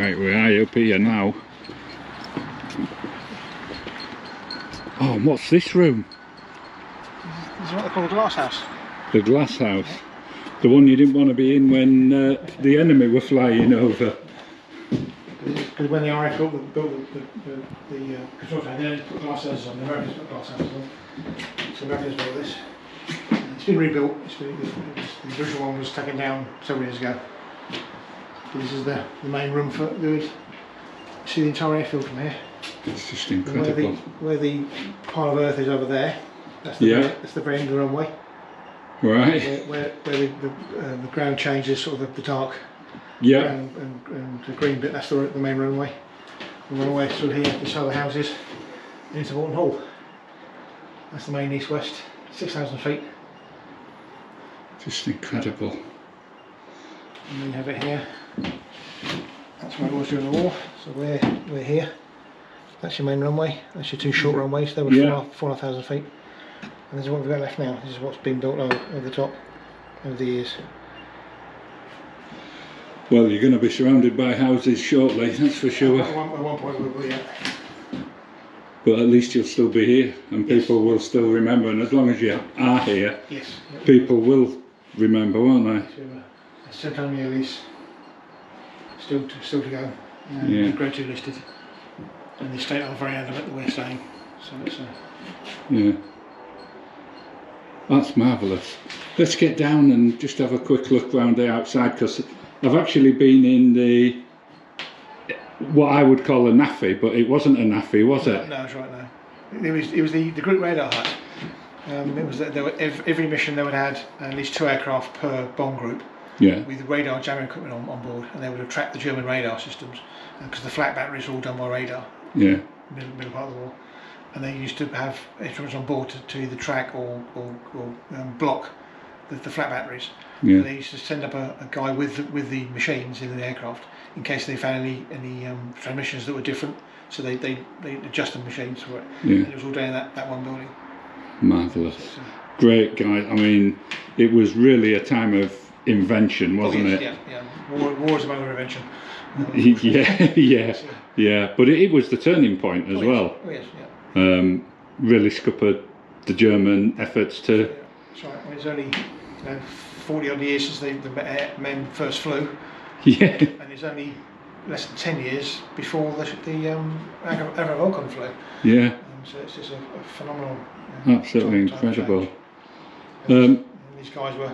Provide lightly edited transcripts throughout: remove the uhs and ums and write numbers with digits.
Right, we're up here now. Oh, and what's this room? This is what they call a glass house. The glass house. The one you didn't want to be in when the enemy were flying over. Because when the RAF built the control tower, they didn't put glass houses on. The Americans put glass houses on. So the Americans built this. It's been rebuilt. The original one was taken down several years ago. This is the main room for the. See the entire airfield from here. It's just incredible. Where the pile of earth is over there. That's the very end of the runway. Right. Where the ground changes, sort of the dark. Yeah. And the green bit. That's the main runway. The runway is through here. This are the houses into Wartime Hall. That's the main east-west. 6,000 feet. Just incredible. And then you have it here. That's where it was during the war. So we're here. That's your main runway. That's your two short runways. They were 4,500 feet. And this is what we've got left now. This is what's been built over the top over the years. Well, you're going to be surrounded by houses shortly, that's for sure. At one point we'll be, yeah. But at least you'll still be here, and people will still remember. And as long as you are here, people will remember, won't they? Still telling you these. Still to go. Yeah. Grade 2 listed. And the state are very adamant that we're staying. So it's yeah. That's marvellous. Let's get down and just have a quick look round the outside, because I've actually been in the what I would call a naffy, but it wasn't a naffy, was it? No, that's right. No, it was the group radar hut. It was that every mission they would have at least 2 aircraft per bomb group. Yeah. With radar jamming equipment on board, and they would have tracked the German radar systems because the flak batteries were all done by radar. Yeah. Middle part of the war, and they used to have instruments on board to either track or block the flak batteries. Yeah. And they used to send up a guy with the machines in the aircraft in case they found any transmissions that were different. So they adjust the machines for it. Yeah. And it was all down in that one building. Marvellous. Great guy. I mean, it was really a time of invention, wasn't it? Yeah. War is a moment of invention. Yeah. But it was the turning point as well. Oh yes, yeah. Really scuppered the German efforts to. That's right. It's only 40 odd years since the men first flew. Yeah. And it's only less than 10 years before the Aviation flew. Yeah. So it's just a phenomenal. Absolutely incredible. And these guys were,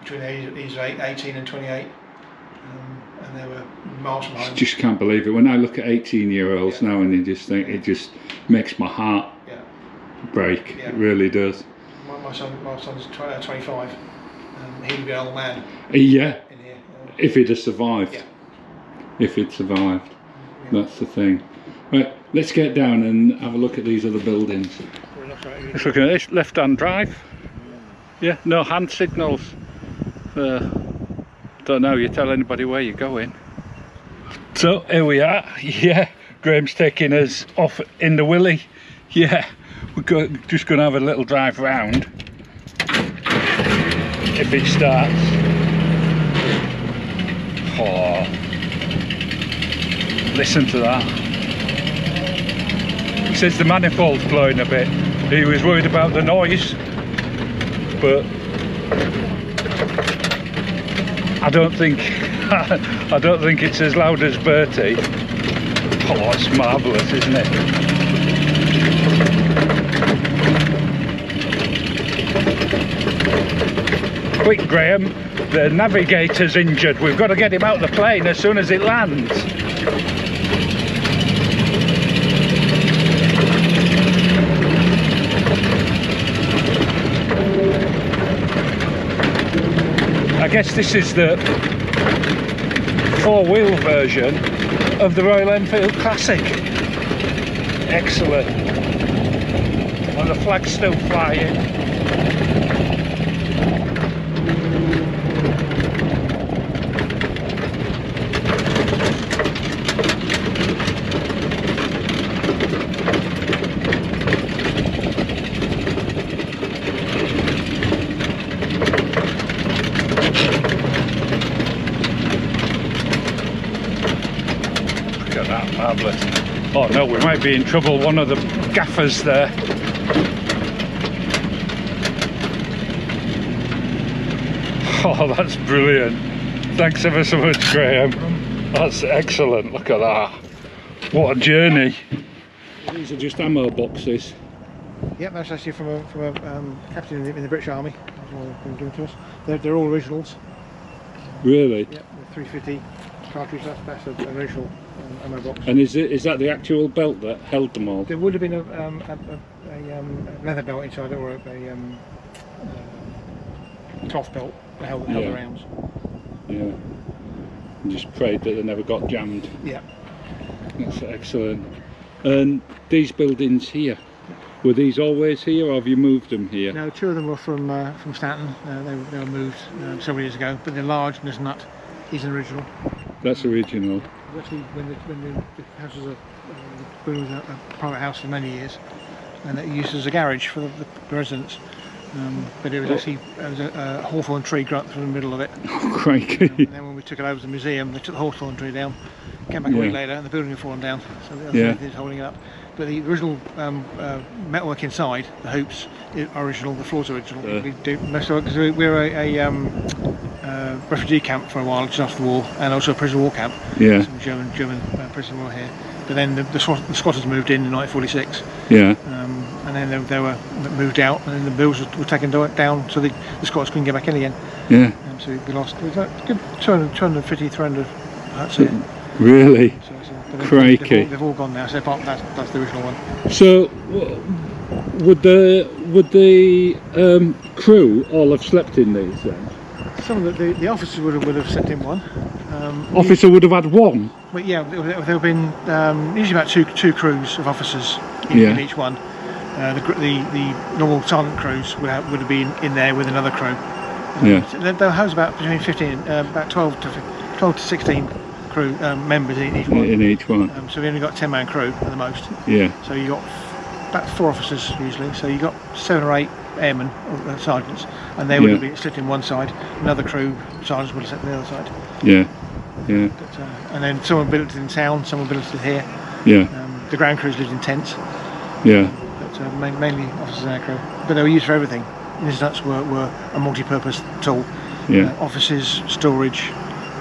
between the ages of 18 and 28, and they were miles from home. Just can't believe it. When I look at 18-year-olds now, and you just think it just makes my heart break. Yeah. It really does. My son's 25. He'd be an old man. Yeah. In here. If he'd have survived. Yeah. If he'd survived. Yeah. That's the thing. Right, let's get down and have a look at these other buildings. Let's look at this left-hand drive. Yeah, no hand signals. Don't know, you tell anybody where you're going. So here we are. Yeah, Graham's taking us off in the Willy. Yeah, we're just going to have a little drive round. If it starts. Oh, listen to that. He says the manifold's blowing a bit. He was worried about the noise, but I don't think it's as loud as Bertie. Oh, it's marvellous, isn't it? Quick, Graham, the navigator's injured. We've got to get him out of the plane as soon as it lands. I guess this is the four-wheel version of the Royal Enfield Classic. Excellent. And the flag's still flying. at that, marvellous. Oh no, we might be in trouble, one of the gaffers there. Oh, that's brilliant. Thanks ever so much, Graham. That's excellent, look at that. What a journey. These are just ammo boxes. Yep, that's actually from a captain in the British Army. That's what they've been doing to us. They're all originals. Really? Yep, the 350 cartridge, that's an original ammo box. And is that the actual belt that held them all? There would have been a leather belt inside it, or a cloth belt that held the rounds. Yeah. And just prayed that they never got jammed. Yeah. That's excellent. And these buildings here, were these always here, or have you moved them here? No, two of them were from Stanton. They were moved several years ago, but they're large, and this nut is an original. That's original. Actually, when the house was a private house for many years, and it used as a garage for the residents. But it was actually a hawthorn tree grew up through the middle of it. Oh, crikey! And then when we took it over to the museum, they took the hawthorn tree down, came back a week later, and the building had fallen down. So that's the holding it up. But the original metalwork inside, the hoops, are original. The floors are original. We do most of it because we were a refugee camp for a while just after the war, and also a prisoner of war camp. Yeah. Some German prisoners were here. But then the squatters moved in 1946. Yeah. And then they were moved out, and then the bills were taken down, so the squatters couldn't get back in again. Yeah. And so we lost. It was like good 250, 300 huts. Really? Crikey. They've all gone now. So that's the original one. So would the crew all have slept in these then? Some of the officers would have slept in one. Officer would have had one? But yeah, there have been usually about two crews of officers in each one. The normal silent crews would have been in there with another crew. They'll house about between 12 to 16 crew members in each one. In each one. So we only got 10-man crew at the most. Yeah. So you got about 4 officers usually. So you got 7 or 8 airmen or sergeants, and they would have been slept in one side. Another crew sergeants would have slept on the other side. Yeah. Yeah. But, and then some were billeted in town, some were billeted here. Yeah. The ground crews lived in tents. Yeah. But mainly officers and aircrew. But they were used for everything. These nuts were a multi-purpose tool. Yeah. Offices, storage,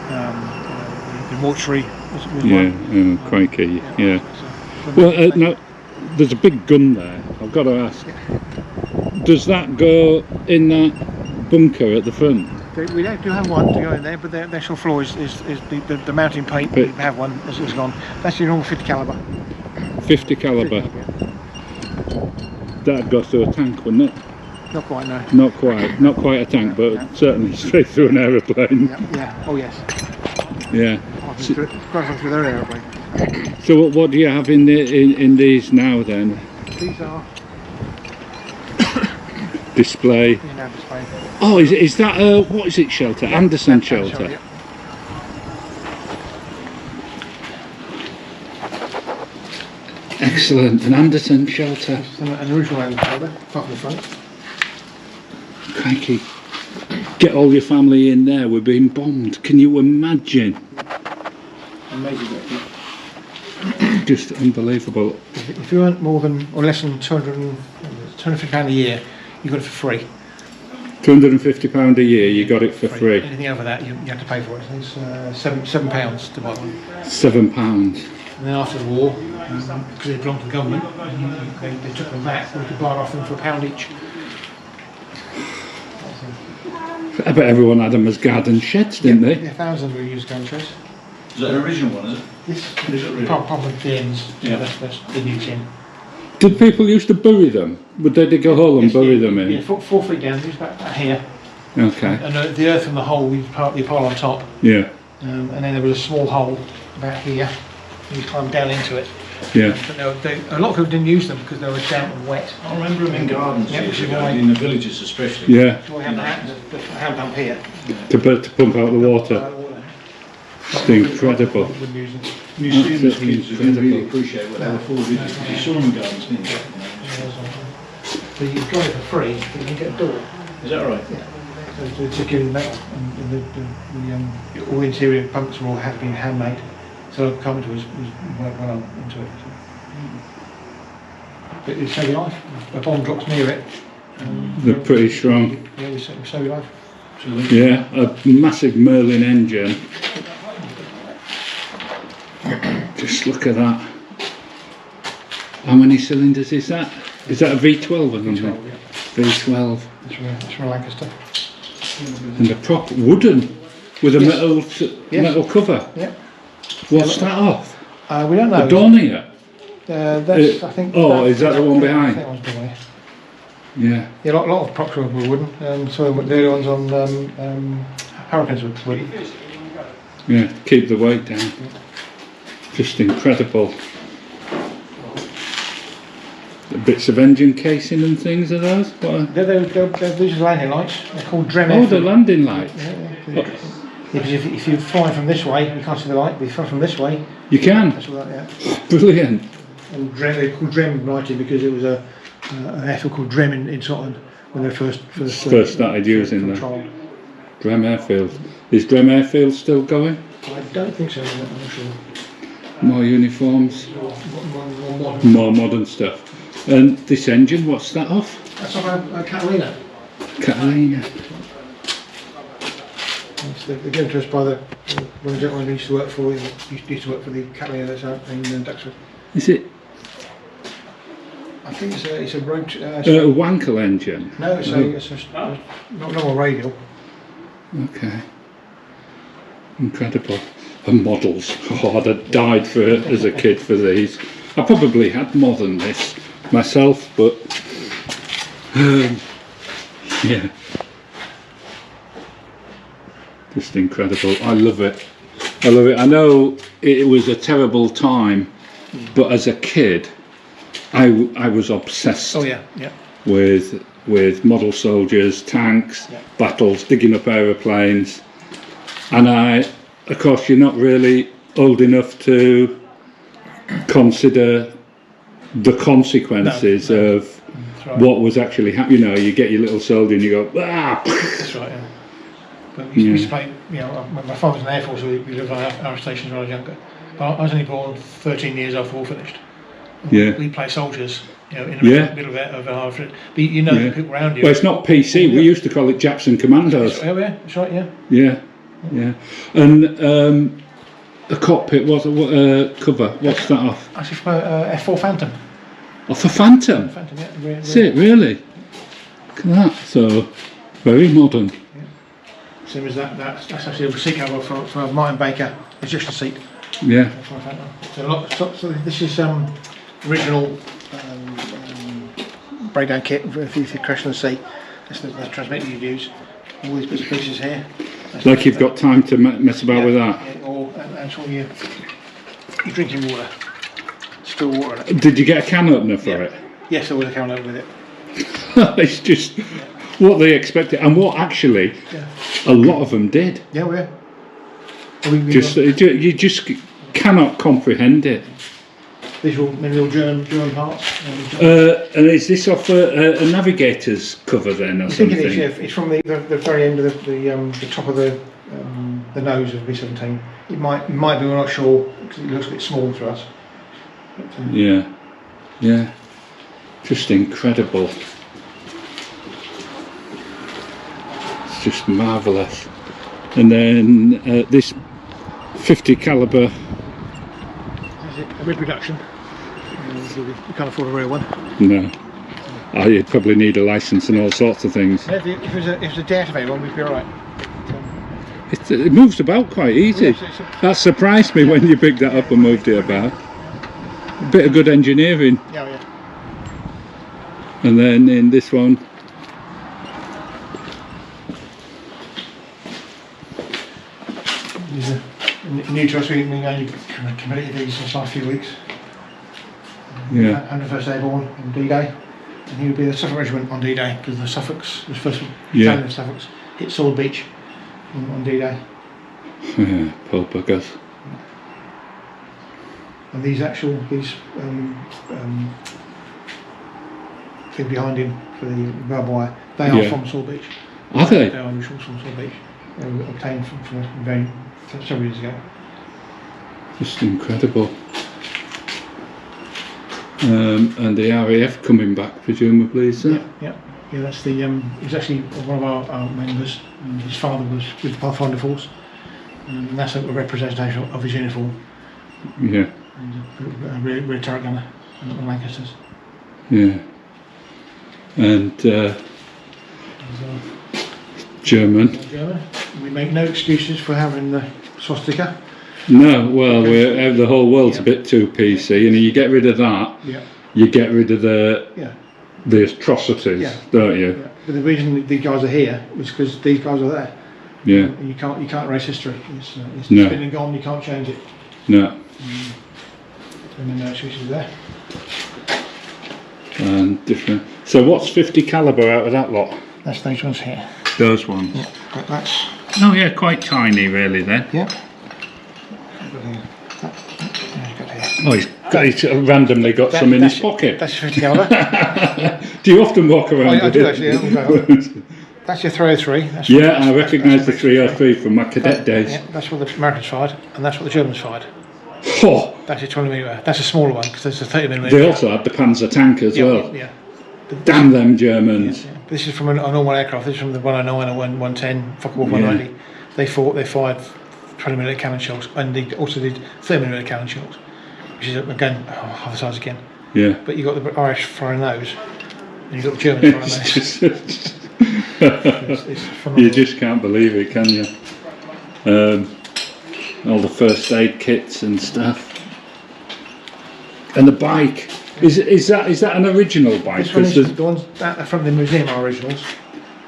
the mortuary was one. Crikey. Yeah. Well, now there's a big gun there. I've got to ask. Does that go in that bunker at the front? We do have one to go in there, but the actual floor is the mounting paint. We have one is gone. That's your normal 50 calibre. 50 calibre. That'd go through a tank, wouldn't it? Not quite, no. Not quite a tank, but certainly straight through an aeroplane. Yeah. Oh yes. Yeah. Quite through their aeroplane. So what do you have in these now then? These are display. Oh, is that what is it? Shelter? Yeah, Anderson shelter. Yeah. Excellent, an Anderson shelter. An original Anderson shelter, top of the front. Crikey. Get all your family in there, we're being bombed. Can you imagine? Amazing. Just unbelievable. If you earn more than or less than £250 a year, you got it for free. £250 a year, you got it for free. Anything over that, you have to pay for it. It's £7 to buy one. £7. And then after the war, because they belonged to the government, they took them back. We could buy it off them for £1 each. I bet everyone had them as garden sheds, didn't they? Yeah, thousands were used garden sheds. Is that an original one, is it? Yes, probably the ends. Yeah. That's the new tin. Did people used to bury them? Would they dig a hole and bury them in? Yeah, 4 feet down, just about here. Okay. And the earth from the hole, we part the pile on top. Yeah. And then there was a small hole about here, and you climb down into it. Yeah. But a lot of people didn't use them because they were damp and wet. I remember them in gardens, Yeah, in the villages especially. Yeah. So we have the hand pump here. To pump out the water. It's incredible. Museums didn't really appreciate what they were for, did you? You saw them in gardens, didn't you? So you got it for free, but you can get a door. Is that right? Yeah. So it's secure in metal, and all the interior pumps have been handmade. So Carpenter was well on into it. So. But it's saving life. A bomb drops near it. They're pretty strong. Yeah, we save life. Yeah, a massive Merlin engine. Just look at that. How many cylinders is that? Is that a V12 or something? V12, yeah. V12. It's from Lancaster. And the prop wooden with a metal cover. Yeah. What's that off? We don't know. A Dornier. That's I think. Oh, is that the one behind? That one's Dornier. Yeah. Yeah, a lot of props were wooden. Some of the ones on Hurricanes were wooden. Yeah, keep the weight down. Just incredible. The bits of engine casing and things are those? What are... These are landing lights. They're called Drem. Oh, the landing lights. Yeah, because if you fly from this way, you can't see the light. But if you fly from this way, you can. that's all that, yeah. Brilliant. And Drem, they're called Drem lighting because it was an airfield called Drem in Scotland when they first started using them. Trial. Drem Airfield. Is Drem Airfield still going? I don't think so. I'm not sure. More uniforms. More modern stuff. And this engine, what's that off? That's off a Catalina. Catalina. They're given to us by one of the gentlemen who used to work for the Catalina that's out in Duxford. Is it I think it's a road. a Wankel engine? No, it's a normal radial. Okay. Incredible. And models. Oh, I'd have died for as a kid for these. I probably had more than this myself, but yeah. Just incredible. I love it. I love it. I know it was a terrible time, but as a kid, I was obsessed. Oh yeah, yeah. With model soldiers, tanks, battles, digging up aeroplanes, and of course, you're not really old enough to consider the consequences of what was actually happening. You know, you get your little soldier and you go, ah! That's right, yeah. But we used to play, you know, my father was in the Air Force, so we lived on our stations when I was younger. But I was only born 13 years after war finished. Yeah. We play soldiers, you know, in the middle of our outfit. But you know the people around you. Well, it's not PC, we used to call it Japs and Commandos. Oh yeah, that's right, yeah. Yeah, yeah. And a cockpit, what cover, what's that off? Actually from F4 Phantom. Off a Phantom? Phantom, yeah. That's it, really? Look at that, so very modern. Same as that's actually a seat cover for Martin Baker, ejection seat. Yeah. So this is original breakdown kit if you crash on the sea. That's the transmitter you'd use. All these bits and pieces here. Like you've got time to mess about with that. Yeah, or and all your drinking water, still water in it. Did you get a can opener for it? Yes, there was a can opener with it. It's just what they expected, and what actually a lot of them did. Yeah, we are. You just cannot comprehend it. These are all many little German parts. And is this off a navigator's cover then, or something? I think it is. Yeah, it's from the very end of the top of the nose of B-17. It might be. We're not sure because it looks a bit small to us. But, yeah, yeah, just incredible. It's just marvellous. And then this 50 calibre. Is it a rib reduction? You can't afford a real one. No. You'd probably need a licence and all sorts of things. Yeah, if it was a deactivated one, we'd be alright. It moves about quite easy. That surprised me when you picked that up and moved it about. A bit of good engineering. Yeah, yeah. And then in this one, these are new to us. We only committed these in the last few weeks. yeah, 101st Airborne on D-Day, and he would be the Suffolk Regiment on D-Day because the Suffolk's, the first battalion of Suffolk's, hit Sword Beach on D-Day. yeah, poor buggers. And these thing behind him for the barbed wire, they are from Sword Beach. Are they? They are original from Sword Beach. They were obtained from several years ago. Just incredible. And the RAF coming back, presumably, is that? Yeah. That's the. He's actually one of our members. And his father was with the Pathfinder Force, and that's a representation of his uniform. Yeah. And a rear turret gunner on Lancasters. Yeah. And German. We make no excuses for having the swastika. No, well, the whole world's a bit too PC, and you get rid of that, you get rid of the atrocities, don't you? Yeah. But the reason these guys are here is because these guys are there. Yeah. And you can't erase history. It's No. been and gone. You can't change it. No. And no excuses there. And different. So what's 50 calibre out of that lot? That's those ones here. Those ones. Yeah. That's. Oh yeah, quite tiny really then. Yeah. Oh, he's randomly got some in his pocket. That's your 50 calibre. Do you often walk around? I do actually. Yeah. That's your 303. Yeah, I recognise the 303 from my cadet days. Yeah, that's what the Americans fired, and that's what the Germans fired. Oh. That's a 20mm. That's a smaller one because there's a 30mm. They also had the Panzer tank as well. Yeah. Damn them Germans. Yeah. This is from a normal aircraft. This is from the 109 or 110, Focke-Wulf 190. They fired 20mm cannon shells, and they also did 30mm cannon shells, which is again half the size again. Yeah. But you got the Irish firing those, and you got the Germans firing those. It's you just can't believe it, can you? All the first aid kits and stuff, and the bike. Is that an original bike? The ones from the museum are originals.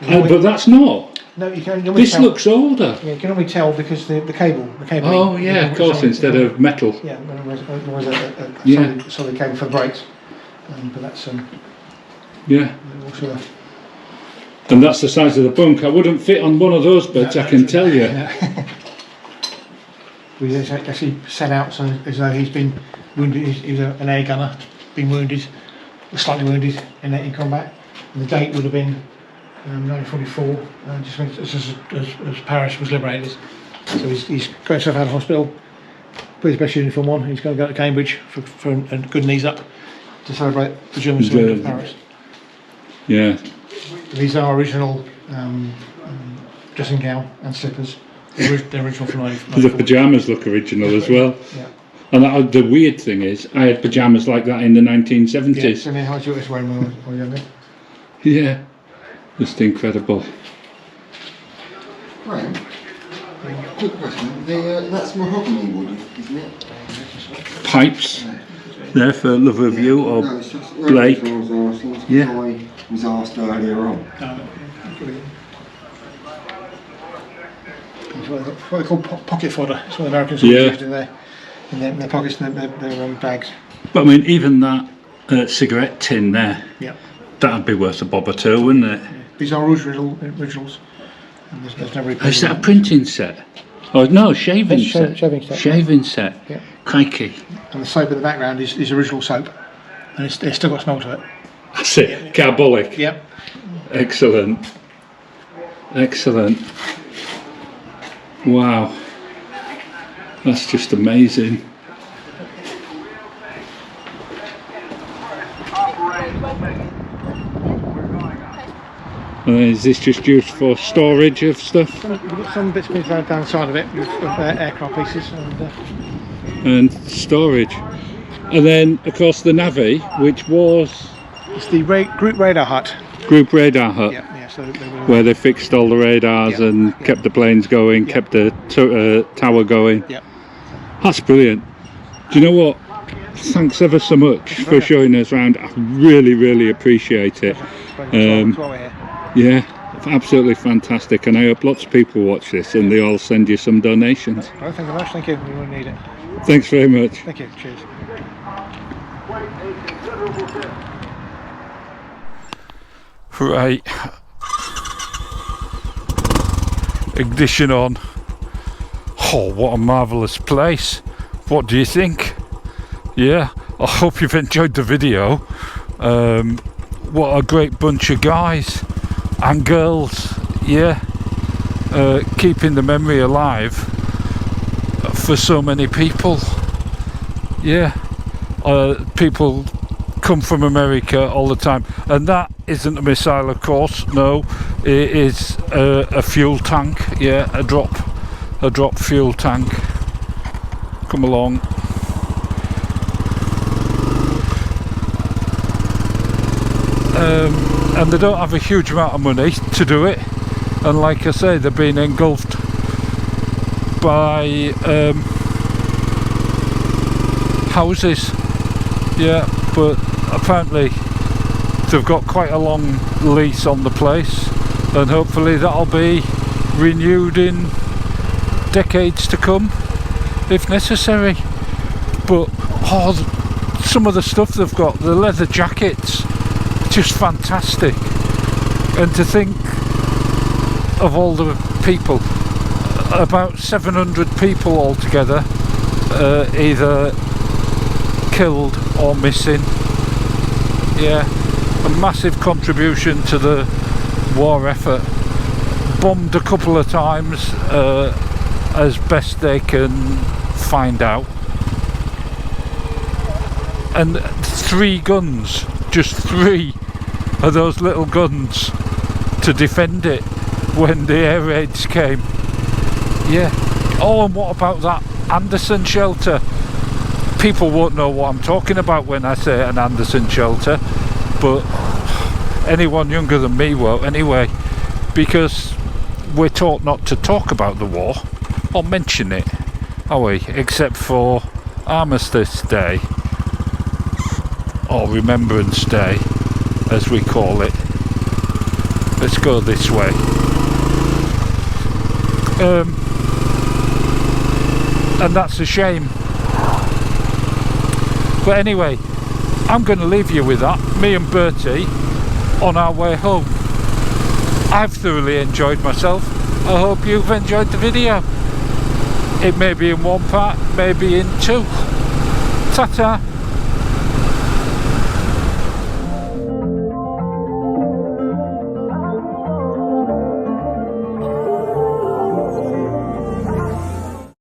Oh, but that's not. No, you can. This looks older. Yeah, you can only tell because the cable. Oh yeah, of course, instead of metal. Yeah, there was a solid cable for the brakes, but that's yeah. Also, and that's the size of the bunk. I wouldn't fit on one of those beds, I can tell you. We actually set out so as though he's been wounded. He was an air gunner, been wounded, slightly wounded in combat. And the date would have been 1944, just as Paris was liberated. So he's got himself out of hospital, put his best uniform on. He's going to go to Cambridge for a good knees up to celebrate the German surrender of Paris. Yeah. These are original dressing gown and slippers. They're original from 1944. The pyjamas look original as well. Yeah. And the weird thing is, I had pyjamas like that in the 1970s. Yeah, so I was wearing when I was younger. Yeah, just incredible. Graham, quick question. That's mahogany wood, isn't it? Pipes there for love of you or no, it's just, Blake. Yeah. I was asked earlier on. What they call pocket fodder. It's what the Americans used in their pockets and their bags. But I mean, even that cigarette tin there, that'd be worth a bob or two, wouldn't it? Yeah. These are originals. And there's no repeat. Is that a printing set? Oh no, shaving set. Shaving set. Yeah. Crikey. And the soap in the background is original soap, and it's still got smell to it. That's it. Carbolic. Yep. Excellent. Excellent. Wow. That's just amazing. Is this just used for storage of stuff? We've got some bits and pieces down the side of it, with aircraft pieces. And storage. And then, of course, the Navy, which was... It's the group radar hut. Group radar hut. Yeah, so where they fixed all the radars and kept the planes going, kept the tower going. Yeah. That's brilliant. Do you know what? Thanks ever so much for showing us around. I really, really appreciate it. Yeah, absolutely fantastic. And I hope lots of people watch this and they all send you some donations. Well, thank you very much. Thank you. We really need it. Thanks very much. Thank you. Cheers. Right. Ignition on. Oh, what a marvellous place. What do you think? Yeah, I hope you've enjoyed the video. What a great bunch of guys and girls. Yeah, keeping the memory alive for so many people. Yeah, people come from America all the time, and that isn't a missile, of course. No, it is a fuel tank. Yeah, a drop fuel tank. Come along. And they don't have a huge amount of money to do it, and like I say, they're being engulfed by houses. Yeah, but apparently they've got quite a long lease on the place, and hopefully that'll be renewed in decades to come if necessary. But some of the stuff they've got, the leather jackets, just fantastic. And to think of all the people, about 700 people altogether, either killed or missing. Yeah, a massive contribution to the war effort. Bombed a couple of times, as best they can find out. And 3 guns, just 3 of those little guns to defend it when the air raids came. Yeah. Oh, and what about that Anderson shelter? People won't know what I'm talking about when I say an Anderson shelter, but anyone younger than me won't anyway, because we're taught not to talk about the war or mention it, are we? Except for Armistice Day, or Remembrance Day, as we call it. Let's go this way. And that's a shame. But anyway, I'm going to leave you with that, me and Bertie, on our way home. I've thoroughly enjoyed myself. I hope you've enjoyed the video. It may be in one part, maybe in 2. Ta-ta!